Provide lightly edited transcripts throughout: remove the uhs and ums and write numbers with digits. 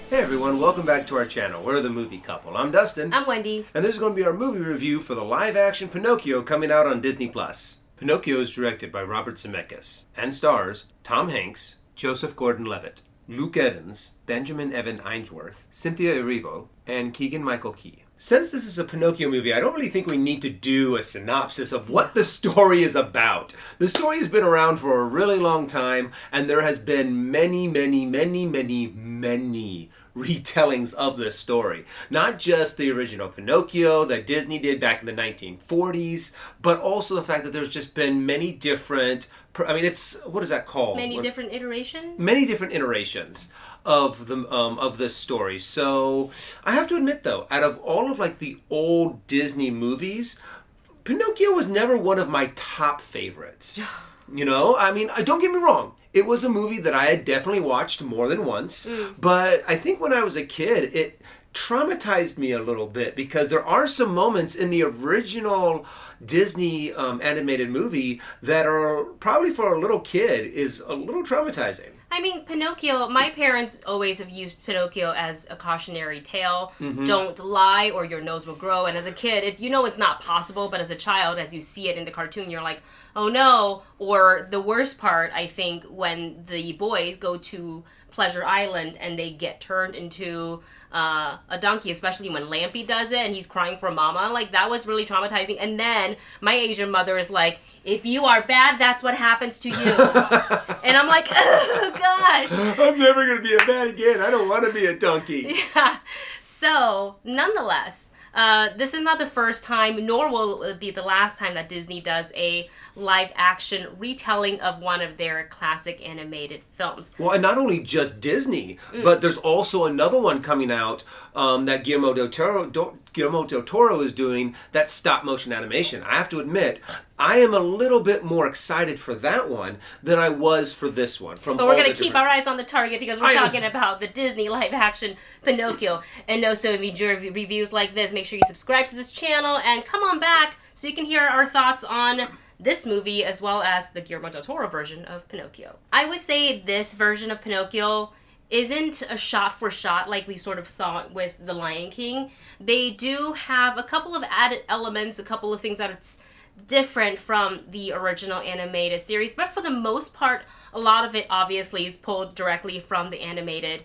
Hey everyone, welcome back to our channel. We're the Movie Couple. I'm Dustin. I'm Wendy. And this is going to be our movie review for the live-action Pinocchio coming out on Disney+. Pinocchio is directed by Robert Zemeckis and stars Tom Hanks, Joseph Gordon-Levitt, Luke Evans, Benjamin Evan Ainsworth, Cynthia Erivo, and Keegan-Michael Key. Since this is a Pinocchio movie, I don't really think we need to do a synopsis of what the story is about. The story has been around for a really long time, and there has been many retellings of this story. Not just the original Pinocchio that Disney did back in the 1940s, but also the fact that there's just been many different, what is that called? Many different iterations? Many different iterations of this story. So I have to admit though, out of all of like the old Disney movies, Pinocchio was never one of my top favorites. Don't get me wrong. It was a movie that I had definitely watched more than once, but I think when I was a kid, it traumatized me a little bit because there are some moments in the original Disney animated movie that are probably for a little kid is a little traumatizing. I mean, Pinocchio, my parents always have used Pinocchio as a cautionary tale. Don't lie or your nose will grow. And as a kid, it's not possible, but as a child, as you see it in the cartoon, you're like, oh no. Or the worst part, I think, when the boys go to Pleasure Island and they get turned into a donkey, especially when Lampy does it and he's crying for mama. Like, that was really traumatizing. And then my Asian mother is like, if you are bad, that's what happens to you. And I'm like, oh gosh. I'm never going to be a bad again. I don't want to be a donkey. Yeah. So, nonetheless, this is not the first time, nor will it be the last time that Disney does a live-action retelling of one of their classic animated films. Well, and not only just Disney, but there's also another one coming out that Guillermo del Toro is doing, that's stop-motion animation. I have to admit, I am a little bit more excited for that one than I was for this one. But we're going to keep our eyes on the target because we're talking about the Disney live-action Pinocchio. And so if you enjoy reviews like this, make sure you subscribe to this channel and come on back so you can hear our thoughts on this movie as well as the Guillermo del Toro version of Pinocchio. I would say this version of Pinocchio isn't a shot-for-shot like we sort of saw with The Lion King. They do have a couple of added elements, a couple of things that it's different from the original animated series, but for the most part, a lot of it obviously is pulled directly from the animated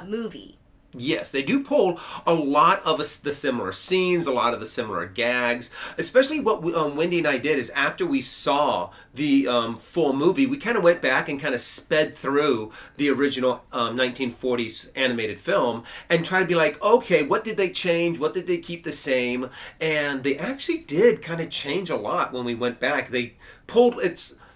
movie. Yes, they do pull a lot of the similar scenes, a lot of the similar gags. Especially what Wendy and I did is after we saw the full movie, we kind of went back and kind of sped through the original 1940s animated film and tried to be like, okay, what did they change? What did they keep the same? And they actually did kind of change a lot when we went back. They pulled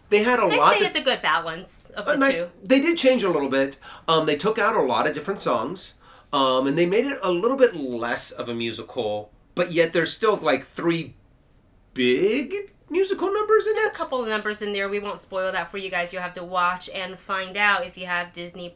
They had a lot. I say it's a good balance of the two. They did change a little bit. They took out a lot of different songs. And they made it a little bit less of a musical, but yet there's still like 3 big musical numbers in it. A couple of numbers in there. We won't spoil that for you guys. You'll have to watch and find out if you have Disney+.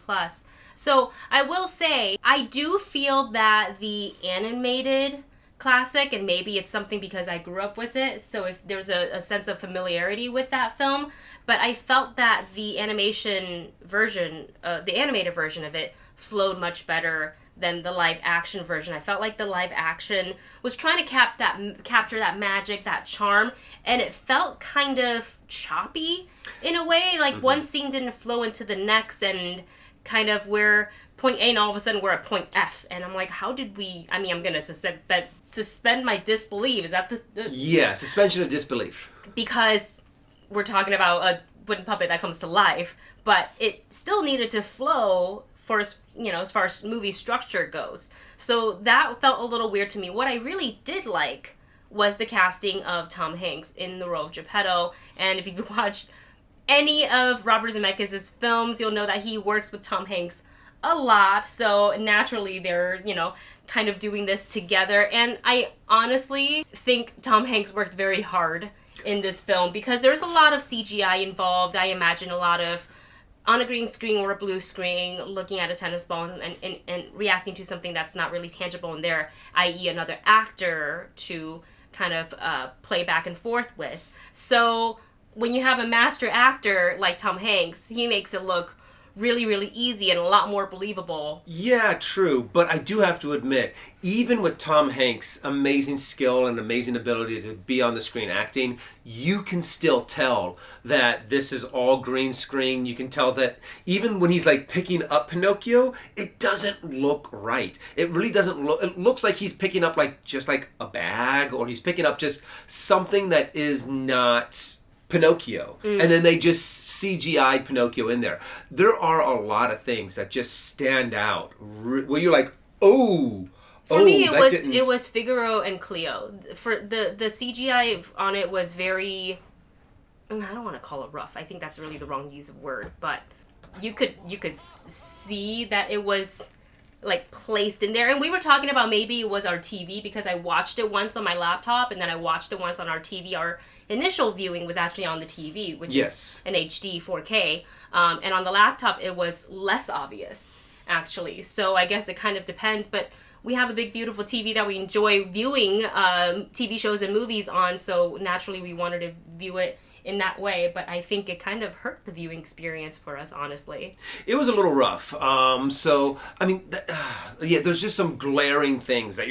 So I will say, I do feel that the animated classic, and maybe it's something because I grew up with it, so if there's a sense of familiarity with that film, but I felt that the animated version of it flowed much better than the live action version. I felt like the live action was trying to capture that magic, that charm, and it felt kind of choppy in a way. Like one scene didn't flow into the next, and kind of we're point A and all of a sudden we're at point F, and I'm like, how did we? I mean, I'm gonna suspend my disbelief. Is that the Yeah, suspension of disbelief. Because we're talking about a wooden puppet that comes to life, but it still needed to flow for as far as movie structure goes. So that felt a little weird to me. What I really did like was the casting of Tom Hanks in the role of Geppetto. And if you've watched any of Robert Zemeckis' films, you'll know that he works with Tom Hanks a lot. So naturally they're, kind of doing this together. And I honestly think Tom Hanks worked very hard in this film because there's a lot of CGI involved. I imagine a lot of on a green screen or a blue screen, looking at a tennis ball and reacting to something that's not really tangible in there, i.e. another actor to kind of play back and forth with. So when you have a master actor like Tom Hanks, he makes it look really, really easy and a lot more believable. Yeah, true. But I do have to admit, even with Tom Hanks' amazing skill and amazing ability to be on the screen acting, you can still tell that this is all green screen. You can tell that even when he's like picking up Pinocchio, it doesn't look right. It really doesn't look, it looks like he's picking up like just like a bag, or he's picking up just something that is not Pinocchio, and then they just CGI'd Pinocchio in there. There are a lot of things that just stand out where you're like, oh. For me, it was Figaro and Cleo. For the CGI on it was very, I don't want to call it rough. I think that's really the wrong use of word, but you could see that it was like placed in there. And we were talking about maybe it was our TV, because I watched it once on my laptop and then I watched it once on our TV. Our initial viewing was actually on the TV, which is an HD 4K. And on the laptop, it was less obvious, actually. So I guess it kind of depends. But we have a big, beautiful TV that we enjoy viewing TV shows and movies on. So naturally, we wanted to view it in that way, but I think it kind of hurt the viewing experience for us, honestly. It was a little rough. So, I mean, yeah, there's just some glaring things that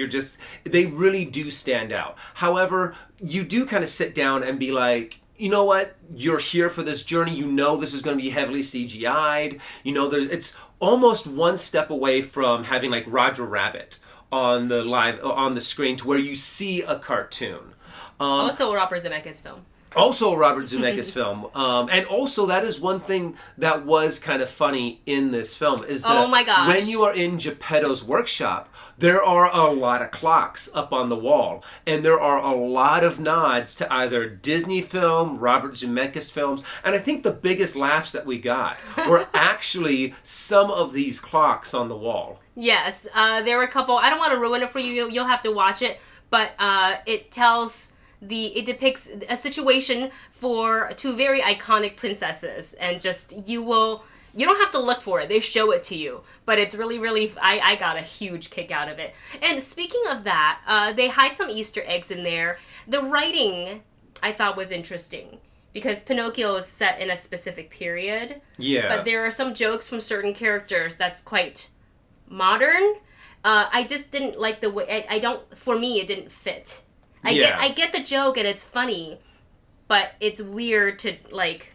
they really do stand out. However, you do kind of sit down and be like, you know what? You're here for this journey. You know this is going to be heavily CGI'd. You know, it's almost one step away from having like Roger Rabbit on the screen, to where you see a cartoon. Also a Robert Zemeckis film. Also a Robert Zemeckis film. And also that is one thing that was kind of funny in this film, is that oh my gosh, when you are in Geppetto's workshop, there are a lot of clocks up on the wall. And there are a lot of nods to either Disney film, Robert Zemeckis films. And I think the biggest laughs that we got were actually some of these clocks on the wall. Yes, there were a couple. I don't want to ruin it for you. You'll have to watch it. But it depicts a situation for two very iconic princesses, and just you don't have to look for it, they show it to you, but it's really, really, I got a huge kick out of it. And speaking of that, they hide some Easter eggs in there. The writing I thought was interesting, because Pinocchio is set in a specific period, but there are some jokes from certain characters that's quite modern. I just didn't like the way, for me it didn't fit. I get the joke and it's funny, but it's weird to, like,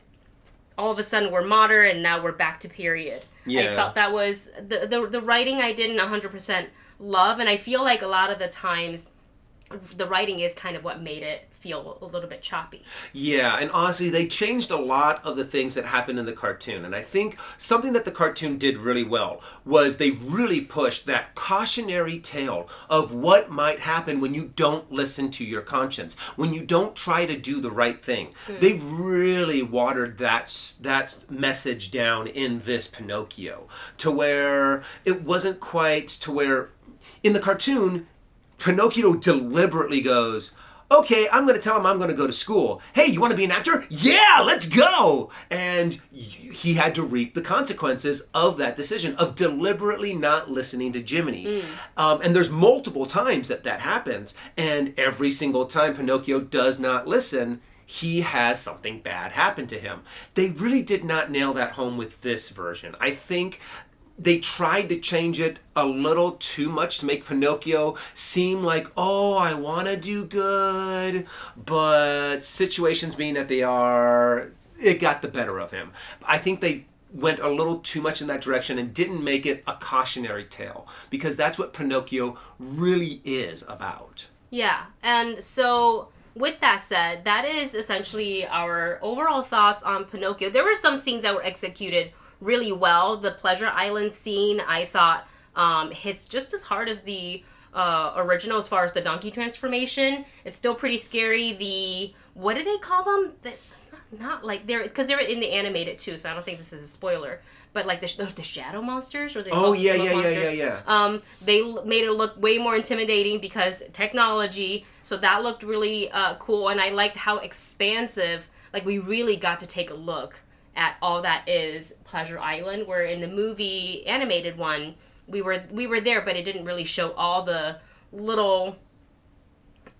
all of a sudden we're modern and now we're back to period. I felt that was the writing I didn't 100% love, and I feel like a lot of the times the writing is kind of what made it feel a little bit choppy. Yeah, and honestly, they changed a lot of the things that happened in the cartoon. And I think something that the cartoon did really well was they really pushed that cautionary tale of what might happen when you don't listen to your conscience, when you don't try to do the right thing. They really watered that message down in this Pinocchio, to where it wasn't quite to where in the cartoon, Pinocchio deliberately goes, okay, I'm going to tell him I'm going to go to school. Hey, you want to be an actor? Yeah, let's go! And he had to reap the consequences of that decision, of deliberately not listening to Jiminy. And there's multiple times that happens, and every single time Pinocchio does not listen, he has something bad happen to him. They really did not nail that home with this version. I think they tried to change it a little too much to make Pinocchio seem like, oh, I want to do good, but situations being that they are, it got the better of him. I think they went a little too much in that direction and didn't make it a cautionary tale, because that's what Pinocchio really is about. Yeah, and so with that said, that is essentially our overall thoughts on Pinocchio. There were some scenes that were executed really well. The Pleasure Island scene, I thought, hits just as hard as the original as far as the donkey transformation. It's still pretty scary. What do they call them? Not like because they're in the animated too, so I don't think this is a spoiler. But like the shadow monsters, or they call them smoke monsters. Yeah. They made it look way more intimidating because technology. So that looked really cool, and I liked how expansive. Like, we really got to take a look at all that is Pleasure Island, where in the movie animated one we were there, but it didn't really show all the little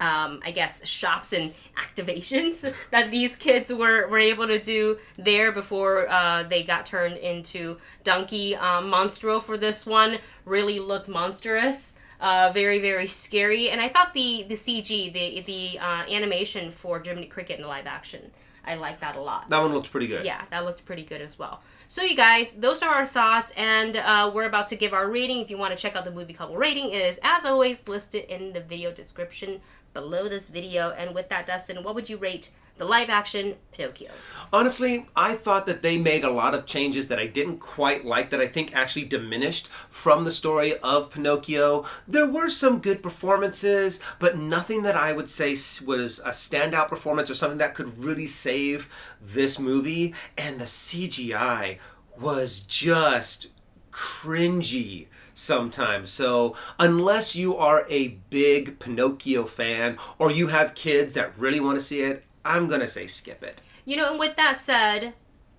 I guess, shops and activations that these kids were able to do there before they got turned into donkey. Monstro for this one really looked monstrous. Very, very scary. And I thought the CG, the animation for Jiminy Cricket in the live action, I like that a lot. That one looked pretty good. Yeah, that looked pretty good as well. So you guys, those are our thoughts, and we're about to give our rating. If you want to check out the movie couple rating, it is, as always, listed in the video description below this video. And with that, Dustin, what would you rate the live-action Pinocchio? Honestly, I thought that they made a lot of changes that I didn't quite like, that I think actually diminished from the story of Pinocchio. There were some good performances, but nothing that I would say was a standout performance or something that could really save this movie. And the CGI was just cringy sometimes. So unless you are a big Pinocchio fan or you have kids that really want to see it, I'm going to say skip it. You know, and with that said,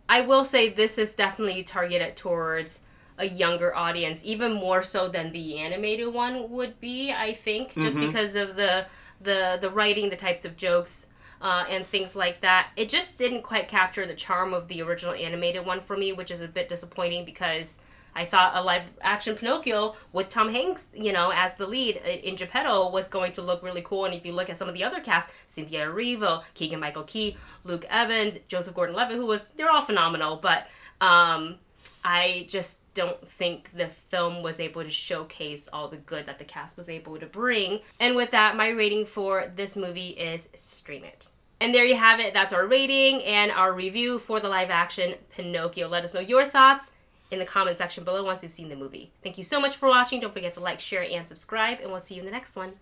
I will say this is definitely targeted towards a younger audience, even more so than the animated one would be, I think, just because of the writing, the types of jokes, and things like that. It just didn't quite capture the charm of the original animated one for me, which is a bit disappointing because I thought a live-action Pinocchio with Tom Hanks, you know, as the lead in Geppetto was going to look really cool. And if you look at some of the other cast, Cynthia Erivo, Keegan-Michael Key, Luke Evans, Joseph Gordon-Levitt, they're all phenomenal. But I just don't think the film was able to showcase all the good that the cast was able to bring. And with that, my rating for this movie is stream it. And there you have it. That's our rating and our review for the live-action Pinocchio. Let us know your thoughts in the comment section below once you've seen the movie. Thank you so much for watching. Don't forget to like, share, and subscribe, and we'll see you in the next one.